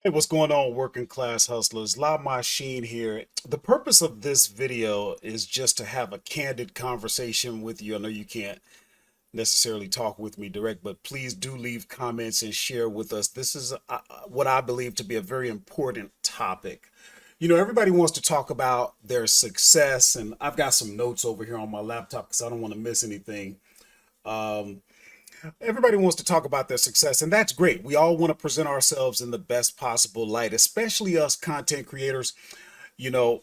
Hey, what's going on, working class hustlers? La Machine here. The purpose of this video is just to have a candid conversation with you. I know you can't necessarily talk with me direct, but please do leave comments and share with us. This is what I believe to be a very important topic. You know, everybody wants to talk about their success, and I've got some notes over here on my laptop because I don't want to miss anything. Um, Everybody wants to talk about their success, and that's great. We all want to present ourselves in the best possible light, especially us content creators,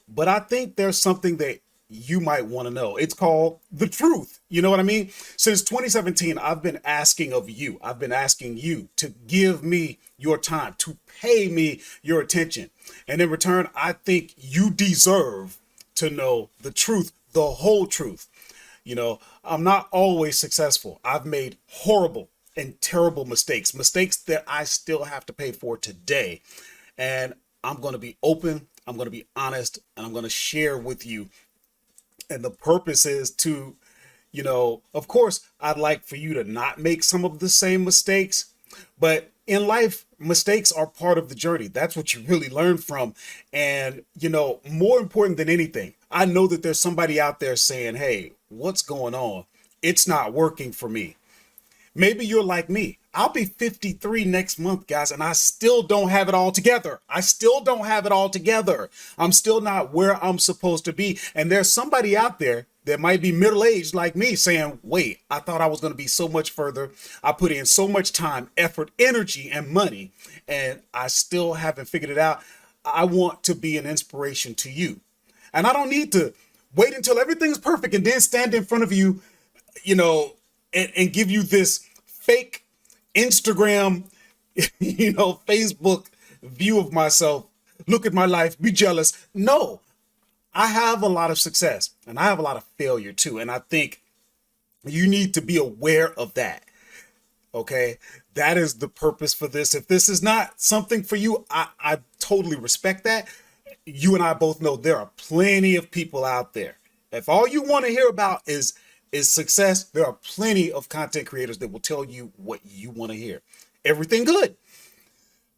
but I think there's something that you might want to know. It's called the truth. You know what I mean? Since 2017, I've been asking you to give me your time, to pay me your attention. And in return, I think you deserve to know the truth, the whole truth. I'm not always successful. I've made horrible and terrible mistakes that I still have to pay for today. And I'm going to be open, I'm going to be honest, and I'm going to share with you. And the purpose is to, of course, I'd like for you to not make some of the same mistakes, but in life, mistakes are part of the journey. That's what you really learn from. And, more important than anything, I know that there's somebody out there saying, hey, what's going on? It's not working for me. Maybe you're like me. I'll be 53 next month, guys, and I still don't have it all together. I still don't have it all together. I'm still not where I'm supposed to be. And there's somebody out there that might be middle-aged like me saying, wait, I thought I was going to be so much further. I put in so much time, effort, energy, and money, and I still haven't figured it out. I want to be an inspiration to you. And I don't need to wait until everything's perfect and then stand in front of you, and give you this fake Instagram, Facebook view of myself. Look at my life, be jealous. No, I have a lot of success and I have a lot of failure too. And I think you need to be aware of that. Okay. That is the purpose for this. If this is not something for you, I totally respect that. You and I both know there are plenty of people out there. If all you want to hear about is success, there are plenty of content creators that will tell you what you want to hear. Everything good.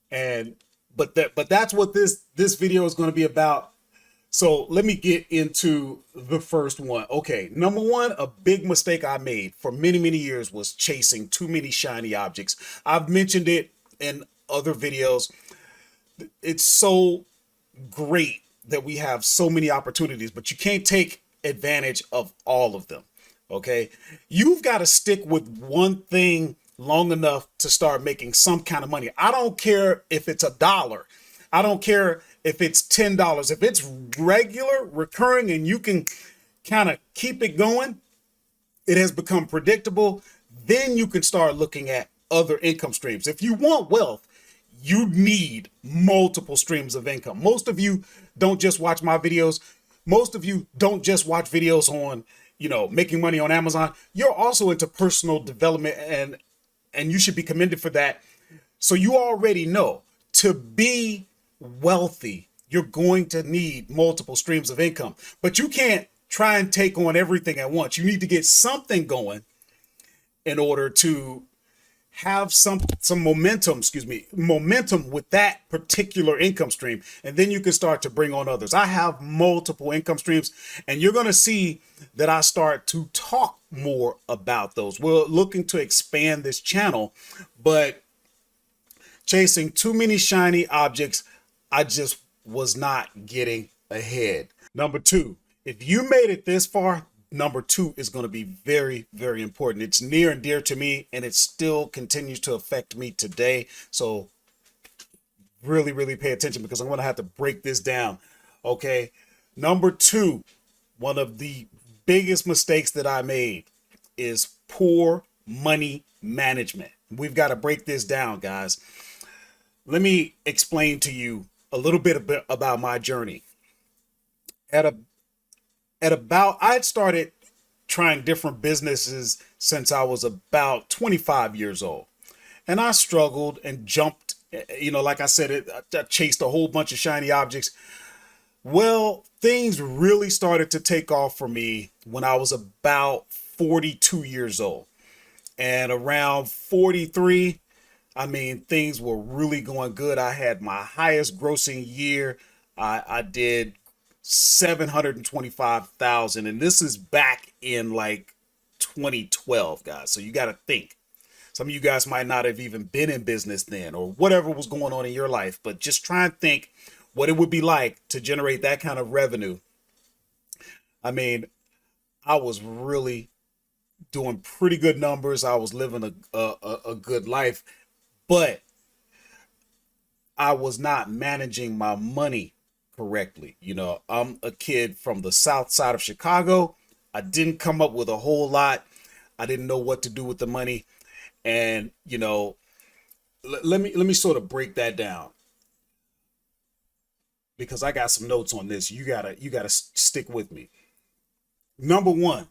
And but that's what this video is going to be about. So let me get into the first one. Okay, number one, a big mistake I made for many, many years was chasing too many shiny objects. I've mentioned it in other videos. It's so great that we have so many opportunities, but you can't take advantage of all of them. Okay. You've got to stick with one thing long enough to start making some kind of money. I don't care if it's $1. I don't care if it's $10. If it's regular, recurring, and you can kind of keep it going, it has become predictable. Then you can start looking at other income streams. If you want wealth, you need multiple streams of income. Most of you don't just watch my videos. Most of you don't just watch videos on, making money on Amazon. You're also into personal development, and you should be commended for that. So you already know to be wealthy, you're going to need multiple streams of income, but you can't try and take on everything at once. You need to get something going in order to have some momentum with that particular income stream, and then you can start to bring on others. I have multiple income streams, and you're going to see that I start to talk more about those. We're looking to expand this channel, but chasing too many shiny objects, I just was not getting ahead. Number two, if you made it this far, number two is going to be very, very important. It's near and dear to me, and it still continues to affect me today. So really, really pay attention because I'm going to have to break this down. Okay. Number two, one of the biggest mistakes that I made is poor money management. We've got to break this down, guys. Let me explain to you a little bit about my journey. At a I'd started trying different businesses since I was about 25 years old. And I struggled and jumped, like I said, I chased a whole bunch of shiny objects. Well, things really started to take off for me when I was about 42 years old. And around 43, I mean, things were really going good. I had my highest grossing year. I did 725,000, and this is back in like 2012, guys. So you got to think. Some of you guys might not have even been in business then, or whatever was going on in your life, but just try and think what it would be like to generate that kind of revenue. I mean, I was really doing pretty good numbers. I was living a good life, but I was not managing my money correctly. You know, I'm a kid from the south side of Chicago. I didn't come up with a whole lot. I didn't know what to do with the money. And, you know, let me sort of break that down because I got some notes on this. You gotta stick with me. Number one,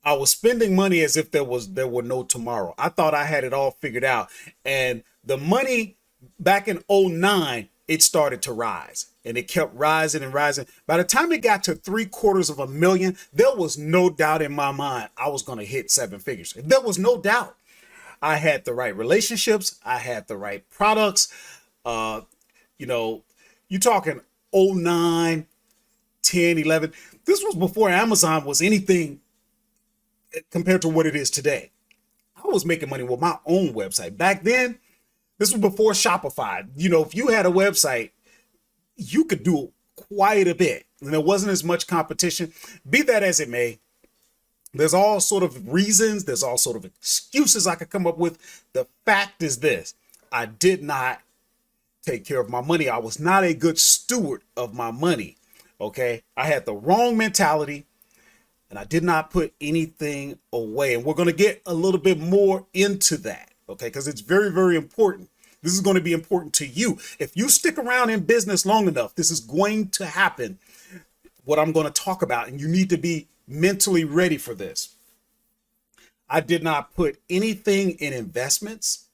I was spending money as if there were no tomorrow. I thought I had it all figured out. And the money back in '09, it started to rise. And it kept rising and rising. By the time it got to 750,000, there was no doubt in my mind I was going to hit seven figures. There was no doubt. I had the right relationships. I had the right products. Uh, you know, you talking '09, 10, 11. This was before Amazon was anything compared to what it is today. I was making money with my own website. Back then, this was before Shopify. You know, if you had a website, you could do quite a bit. And there wasn't as much competition. Be that as it may, there's all sort of reasons, there's all sort of excuses I could come up with. The fact is this: I did not take care of my money. I was not a good steward of my money. Okay. I had the wrong mentality and I did not put anything away. And we're going to get a little bit more into that. Okay. Because it's very, very important. This is going to be important to you. If you stick around in business long enough, this is going to happen. What I'm going to talk about, and you need to be mentally ready for this. I did not put anything in investments.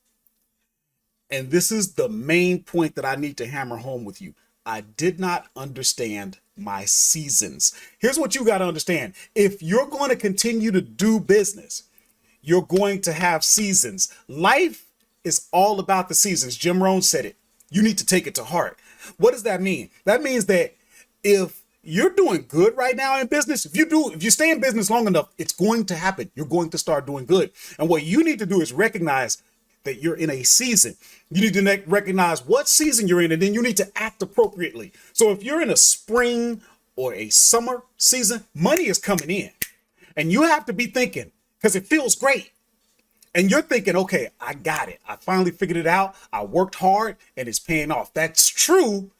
And this is the main point that I need to hammer home with you. I did not understand my seasons. Here's what you got to understand. If you're going to continue to do business, you're going to have seasons. Life is all about the seasons. Jim Rohn said it. You need to take it to heart. What does that mean? That means that if you're doing good right now in business, if you stay in business long enough, it's going to happen. You're going to start doing good. And what you need to do is recognize that you're in a season. You need to recognize what season you're in, and then you need to act appropriately. So if you're in a spring or a summer season, money is coming in. And you have to be thinking, because it feels great. And you're thinking, okay, I got it. I finally figured it out. I worked hard and it's paying off. That's true,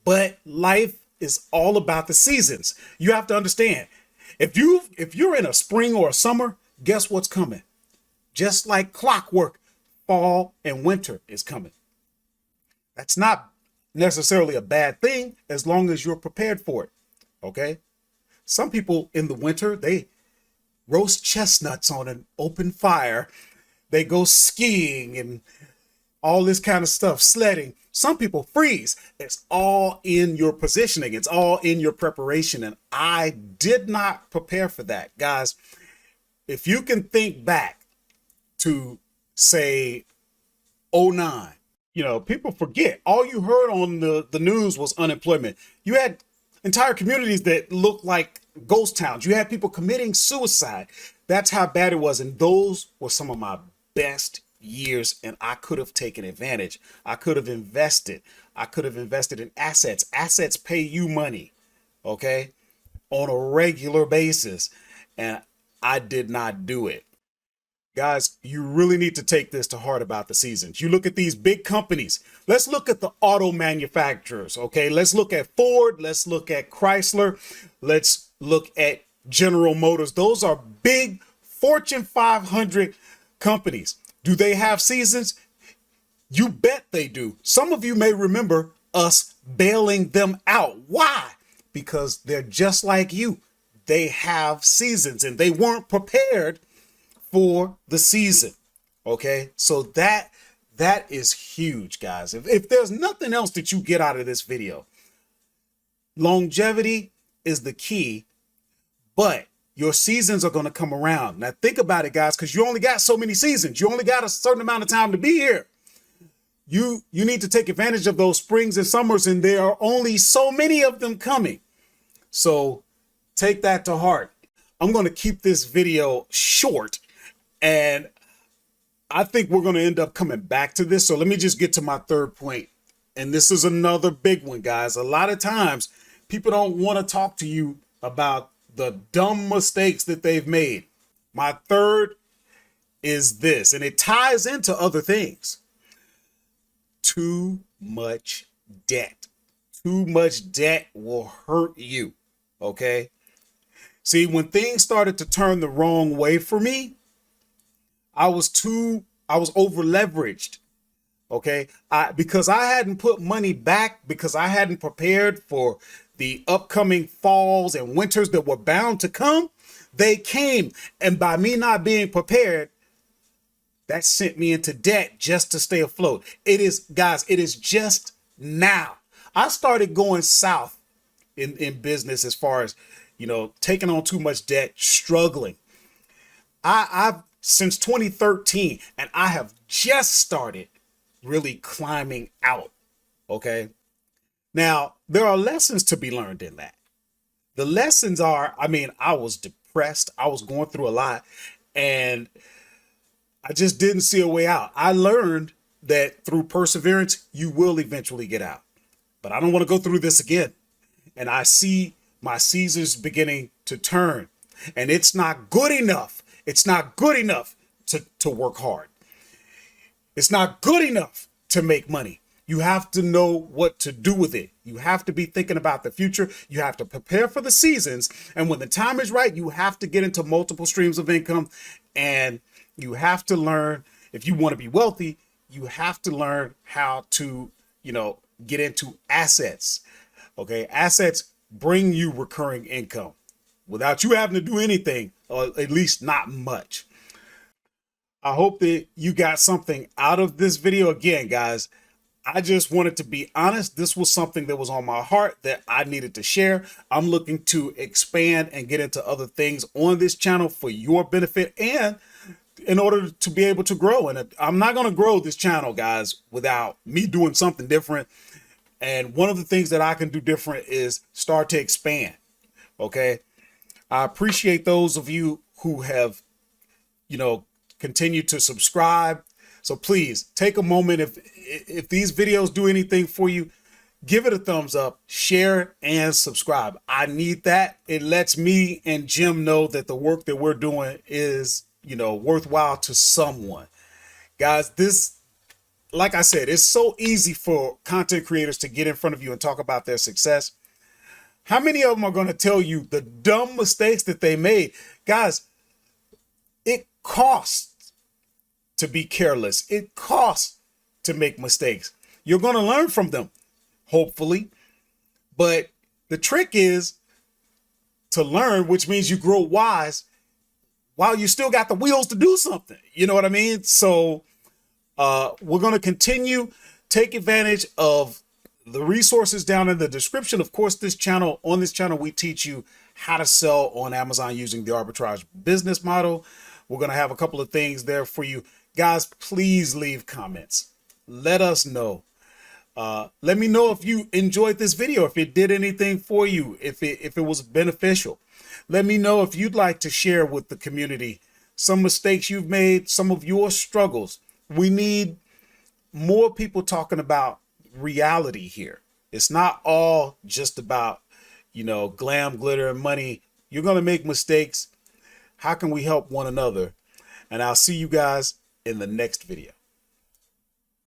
but life is all about the seasons. You have to understand, if you're in a spring or a summer, guess what's coming? Just like clockwork, fall and winter is coming. That's not necessarily a bad thing as long as you're prepared for it. Okay. Some people in the winter, they roast chestnuts on an open fire. They go skiing and all this kind of stuff, sledding. Some people freeze. It's all in your positioning. It's all in your preparation. And I did not prepare for that. Guys, if you can think back to, say, '09, you know, people forget. All you heard on the news was unemployment. You had entire communities that looked like ghost towns. You had people committing suicide. That's how bad it was. And those were some of my best years, and I could have taken advantage. I could have invested. I could have invested in assets. Assets pay you money, okay, on a regular basis. And I did not do it. Guys, you really need to take this to heart about the seasons. You look at these big companies. Let's look at the auto manufacturers, okay? Let's look at Ford. Let's look at Chrysler. Let's look at General Motors. Those are big Fortune 500 companies. Do they have seasons? You bet they do. Some of you may remember us bailing them out. Why? Because they're just like you. They have seasons and they weren't prepared for the season. Okay. So that is huge, guys. If there's nothing else that you get out of this video, longevity is the key, but your seasons are going to come around. Now think about it, guys, because you only got so many seasons. You only got a certain amount of time to be here. You need to take advantage of those springs and summers, and there are only so many of them coming. So take that to heart. I'm going to keep this video short, and I think we're going to end up coming back to this. So let me just get to my third point. And this is another big one, guys. A lot of times people don't want to talk to you about the dumb mistakes that they've made. My third is this, and it ties into other things. Too much debt. Too much debt will hurt you. Okay. See, when things started to turn the wrong way for me, I was over leveraged. Okay. Because I hadn't put money back, because I hadn't prepared for the upcoming falls and winters that were bound to come. They came. And by me not being prepared, that sent me into debt just to stay afloat. It is, guys, it is just now. I started going south in business as far as, taking on too much debt, struggling. I've since 2013, and I have just started really climbing out. Okay. Now, there are lessons to be learned in that. The lessons are, I was depressed. I was going through a lot, and I just didn't see a way out. I learned that through perseverance, you will eventually get out. But I don't want to go through this again. And I see my seasons beginning to turn. And it's not good enough. It's not good enough to work hard. It's not good enough to make money. You have to know what to do with it. You have to be thinking about the future. You have to prepare for the seasons. And when the time is right, you have to get into multiple streams of income. And you have to learn, if you want to be wealthy, you have to learn how to, get into assets. Okay. Assets bring you recurring income without you having to do anything, or at least not much. I hope that you got something out of this video. Again, guys, I just wanted to be honest. This was something that was on my heart that I needed to share. I'm looking to expand and get into other things on this channel for your benefit and in order to be able to grow. And I'm not going to grow this channel, guys, without me doing something different. And one of the things that I can do different is start to expand. Okay. I appreciate those of you who have, continued to subscribe. So please take a moment. If these videos do anything for you, give it a thumbs up, share, and subscribe. I need that. It lets me and Jim know that the work that we're doing is, worthwhile to someone. Guys, this, like I said, it's so easy for content creators to get in front of you and talk about their success. How many of them are going to tell you the dumb mistakes that they made? Guys, it costs to be careless. It costs to make mistakes. You're going to learn from them, hopefully. But the trick is to learn, which means you grow wise while you still got the wheels to do something. You know what I mean? So we're going to continue, take advantage of the resources down in the description. Of course, on this channel, we teach you how to sell on Amazon using the arbitrage business model. We're going to have a couple of things there for you. Guys, please leave comments. Let us know. Let me know if you enjoyed this video, if it did anything for you, if it was beneficial. Let me know if you'd like to share with the community some mistakes you've made, some of your struggles. We need more people talking about reality here. It's not all just about, glam, glitter, and money. You're going to make mistakes. How can we help one another? And I'll see you guys in the next video.